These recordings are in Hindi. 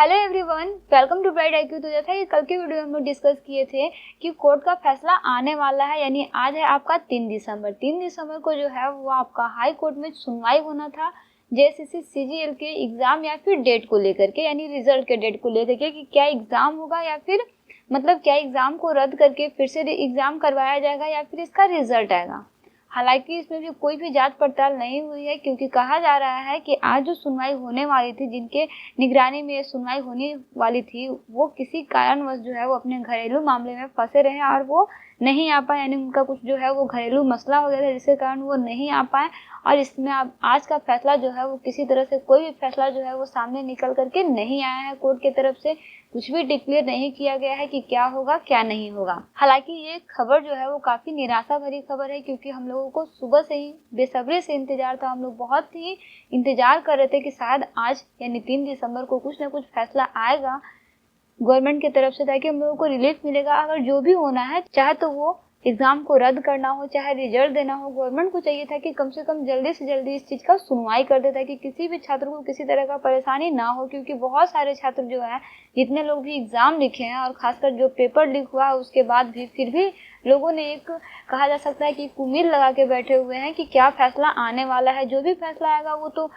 Hello everyone, welcome to Bright IQ. तो जैसा कि कल के वीडियो में हम लोग डिस्कस किए थे कि कोर्ट का फैसला आने वाला है, यानी आज है आपका 3 दिसंबर। 3 दिसंबर को जो है वो आपका हाई कोर्ट में सुनवाई होना था जेएसएससी सीजीएल के एग्जाम या फिर डेट को लेकर के, यानी रिजल्ट के डेट को लेकर के कि क्या एग्जाम होगा या फिर क्या एग्जाम को रद्द करके फिर से एग्जाम करवाया जाएगा या फिर इसका रिजल्ट आएगा। हालांकि इसमें भी कोई भी जांच पड़ताल नहीं हुई है, क्योंकि कहा जा रहा है कि आज जो सुनवाई होने वाली थी, जिनके निगरानी में ये सुनवाई होने वाली थी, वो किसी कारणवश जो है वो अपने घरेलू मामले में फंसे रहे और वो नहीं आ पाए, यानी उनका कुछ जो है वो घरेलू मसला हो गया था जिसके कारण वो नहीं आ पाए। और इसमें अब आज का फैसला जो है वो किसी तरह से कोई भी फैसला जो है वो सामने निकल करके नहीं आया है। कोर्ट की तरफ से कुछ भी डिक्लेयर नहीं किया गया है कि क्या होगा क्या नहीं होगा। हालांकि ये खबर जो है वो काफी निराशा भरी खबर है, क्योंकि हम लोगों को सुबह से ही बेसब्री से इंतजार था। हम लोग बहुत ही इंतजार कर रहे थे कि शायद आज यानी 3 दिसंबर को कुछ ना कुछ फैसला आएगा गवर्नमेंट की तरफ से, ताकि हम लोगों को रिलीफ मिलेगा। अगर जो भी होना है, चाहे तो वो एग्जाम को रद्द करना हो, चाहे रिजल्ट देना हो, गवर्नमेंट को चाहिए था कि कम से कम जल्दी से जल्दी इस चीज का सुनवाई कर देता है कि किसी भी छात्र को किसी तरह का परेशानी ना हो। क्योंकि बहुत सारे छात्र जो है, जितने लोग भी एग्जाम लिखे हैं और खासकर जो पेपर लीक हुआ है उसके बाद भी फिर भी लोगों ने एक कहा जा सकता है कि उम्मीद लगा के बैठे हुए हैं कि क्या फैसला आने वाला है। जो भी फैसला आएगा वो तो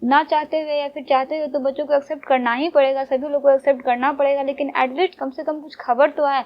ना चाहते हुए या फिर चाहते हुए तो बच्चों को एक्सेप्ट करना ही पड़ेगा, सभी लोग को एक्सेप्ट करना पड़ेगा, लेकिन एटलीस्ट कम से कम कुछ खबर तो आए।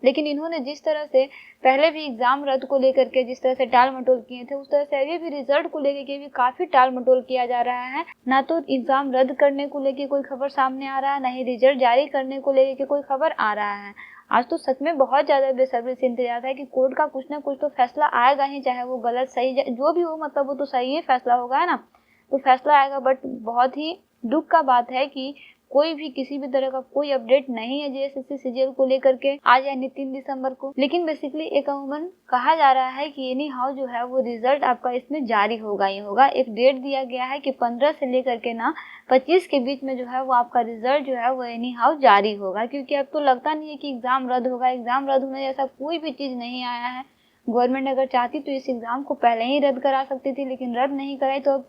लेकिन इन्होंने जिस तरह से पहले भी एग्जाम रद्द को लेकर के जिस तरह से टाल मटोल किए थे, उस तरह से अभी भी रिजल्ट को लेकर के भी काफी टाल मटोल किया जा रहा है। ना तो एग्जाम रद्द करने को लेकर कोई खबर सामने आ रहा है, ना ही रिजल्ट जारी करने को लेकर के कोई खबर आ रहा है। आज तो सच में बहुत ज्यादा बेसब्री से इंतजार है कि कोर्ट का कुछ ना कुछ तो फैसला आएगा ही, चाहे वो गलत सही जो भी हो, वो तो सही ही फैसला होगा, है ना। तो फैसला आएगा, बट बहुत ही दुख का बात है कि कोई भी किसी भी तरह का कोई अपडेट नहीं है जेएसएससी सीजीएल को लेकर के आज यानी 3 दिसंबर को। लेकिन बेसिकली एक अमूमन कहा जा रहा है कि एनी हाउ जो है वो रिजल्ट आपका इसमें जारी होगा ही होगा। एक डेट दिया गया है कि 15 से लेकर के 25 के बीच में जो है वो आपका रिजल्ट जो है वो एनी हाउ जारी होगा। क्योंकि अब तो लगता नहीं है कि एग्जाम रद्द होगा। एग्जाम रद्द होने जैसा कोई भी चीज नहीं आया है। गवर्नमेंट अगर चाहती तो इस एग्जाम को पहले ही रद्द करा सकती थी, लेकिन रद्द नहीं कराई तो अब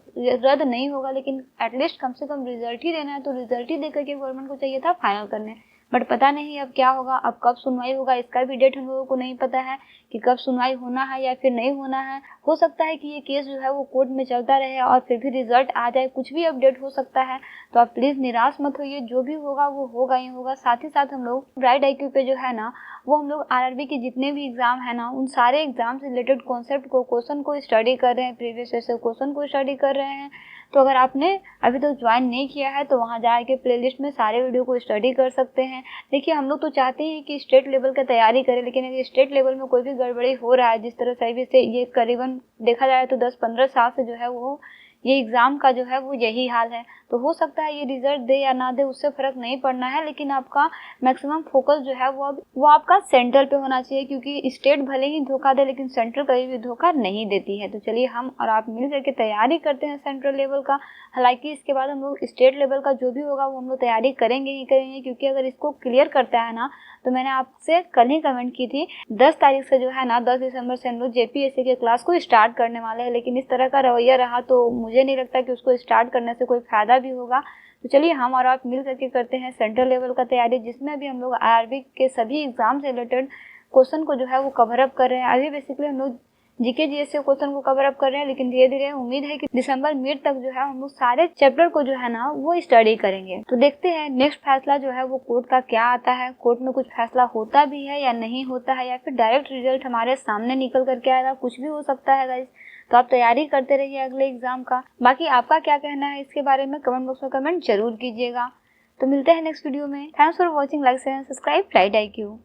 रद्द नहीं होगा। लेकिन एटलीस्ट कम से कम रिजल्ट ही देना है, तो रिजल्ट ही देकर के गवर्नमेंट को चाहिए था फाइनल करने। बट पता नहीं अब क्या होगा, अब कब सुनवाई होगा इसका भी डेट हम लोगों को नहीं पता है कि कब सुनवाई होना है या फिर नहीं होना है। हो सकता है कि ये केस जो है वो कोर्ट में चलता रहे और फिर भी रिजल्ट आ जाए, कुछ भी अपडेट हो सकता है। तो आप प्लीज निराश मत होइए, जो भी होगा वो होगा ही होगा। साथ ही साथ हम लोग ब्राइट आईक्यू पे जो है ना, वो हम लोग आरआरबी के जितने भी एग्जाम है ना, उन सारे एग्जाम से रिलेटेड कॉन्सेप्ट को, क्वेश्चन को स्टडी कर रहे हैं, प्रीवियस ईयर से क्वेश्चन को स्टडी कर रहे हैं। तो अगर आपने अभी तक ज्वाइन नहीं किया है तो वहां जाके प्लेलिस्ट में सारे वीडियो को स्टडी कर सकते हैं। देखिए, हम लोग तो चाहते हैं कि स्टेट लेवल का तैयारी करें, लेकिन अगर स्टेट लेवल में कोई भी गड़बड़ी हो रहा है, जिस तरह से अभी से ये करीबन देखा जाए तो 10-15 साल से जो है वो ये एग्जाम का जो है वो यही हाल है। तो हो सकता है ये रिजल्ट दे या ना दे उससे फर्क नहीं पड़ना है, लेकिन आपका मैक्सिमम फोकस जो है वो आपका सेंट्रल पे होना चाहिए। क्योंकि स्टेट भले ही धोखा दे, लेकिन सेंट्रल कभी भी धोखा नहीं देती है। तो चलिए हम और आप मिल करके तैयारी करते हैं सेंट्रल लेवल का। हालांकि इसके बाद हम लोग स्टेट लेवल का जो भी होगा वो हम लोग तैयारी करेंगे ही करेंगे, क्योंकि अगर इसको क्लियर करता है ना, तो मैंने आपसे कल ही कमेंट की थी 10 तारीख से जो है ना, 10 दिसंबर से हम लोग जेपीएससी के क्लास को स्टार्ट करने वाले हैं। लेकिन इस तरह का रवैया रहा तो मुझे नहीं लगता कि उसको स्टार्ट करने से कोई फायदा भी होगा। तो चलिए हम और आप मिल करके करते हैं सेंट्रल लेवल का तैयारी, जिसमें भी हम लोग आरआरबी के सभी एग्जाम से रिलेटेड क्वेश्चन को जो है वो कवर अप कर रहे हैं। अभी बेसिकली हम लोग जीके जीएस के क्वेश्चन को कवर अप कर रहे हैं, लेकिन धीरे धीरे उम्मीद है कि दिसंबर मिड तक जो है हम लोग सारे चैप्टर को जो है ना वो स्टडी करेंगे। तो देखते हैं नेक्स्ट फैसला जो है वो कोर्ट का क्या आता है। कोर्ट में कुछ फैसला होता भी है या नहीं होता है, या फिर डायरेक्ट रिजल्ट हमारे सामने निकल करके आएगा, कुछ भी हो सकता है गाइस। तो आप तैयारी करते रहिए अगले एग्जाम का। बाकी आपका क्या कहना है इसके बारे में कमेंट बॉक्स में कमेंट जरूर कीजिएगा। तो मिलते हैं नेक्स्ट वीडियो में। Thanks for watching, like share and subscribe bright IQ.